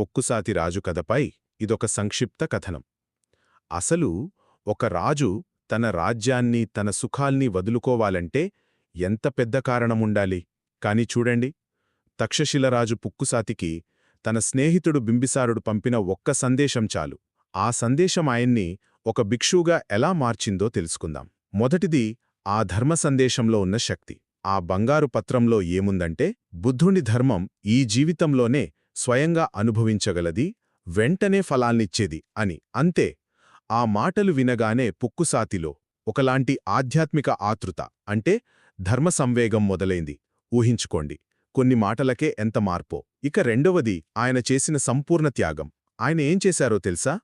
పొక్కుసాతి రాజు కథపై ఇదొక సంక్షిప్త కథనం. అసలు ఒక రాజు తన రాజ్యాన్ని తన సుఖాల్ని వదులుకోవాలంటే ఎంత పెద్ద కారణముండాలి. కాని చూడండి, తక్షశిలరాజు పుక్కుసాతికి తన స్నేహితుడు బింబిసారుడు పంపిన ఒక్క సందేశం చాలు. ఆ సందేశం ఆయన్ని ఒక భిక్షువుగా ఎలా మార్చిందో తెలుసుకుందాం. మొదటిది, ఆ ధర్మ సందేశంలో ఉన్న శక్తి. ఆ బంగారు పత్రంలో ఏముందంటే, బుద్ధుని ధర్మం ఈ జీవితంలోనే స్వయంగా అనుభవించగలది, వెంటనే ఫలాల్నిచ్చేది అని. అంతే. ఆ మాటలు వినగానే పుక్కుసాతిలో ఒకలాంటి ఆధ్యాత్మిక ఆతృత, అంటే ధర్మ సంవేగం మొదలైంది. ఊహించుకోండి, కొన్ని మాటలకే ఎంత మార్పో. ఇక రెండవది, ఆయన చేసిన సంపూర్ణ త్యాగం. ఆయన ఏం చేశారో తెలుసా?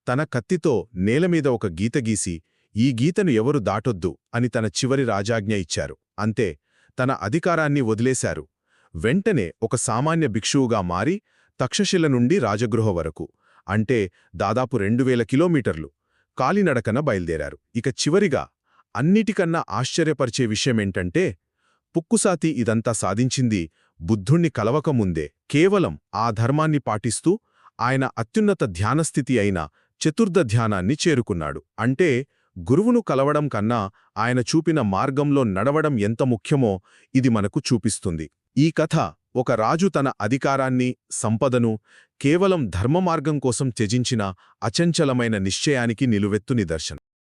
తన కత్తితో నేలమీద ఒక గీత గీసి, ఈ గీతను ఎవరు దాటొద్దు అని తన చివరి రాజాజ్ఞ ఇచ్చారు. అంతే, తన అధికారాన్ని వదిలేశారు. వెంటనే ఒక సామాన్య భిక్షువుగా మారి తక్షశిల నుండి రాజగృహ వరకు, అంటే దాదాపు 2000 కిలోమీటర్లు కాలినడకన బయల్దేరారు. ఇక చివరిగా అన్నిటికన్నా ఆశ్చర్యపరిచే విషయమేంటంటే, పుక్కుసాతి ఇదంతా సాధించింది బుద్ధుణ్ణి కలవకముందే. కేవలం ఆ ధర్మాన్ని పాటిస్తూ ఆయన అత్యున్నత ధ్యానస్థితి అయిన చతుర్థ ధ్యానాన్ని చేరుకున్నాడు. అంటే గురువును కలవడం కన్నా ఆయన చూపిన మార్గంలో నడవడం ఎంత ముఖ్యమో ఇది మనకు చూపిస్తుంది. ఈ కథ ఒక రాజు తన అధికారాన్ని, సంపదను కేవలం ధర్మమార్గం కోసం త్యజించిన అచంచలమైన నిశ్చయానికి నిలువెత్తు నిదర్శనం.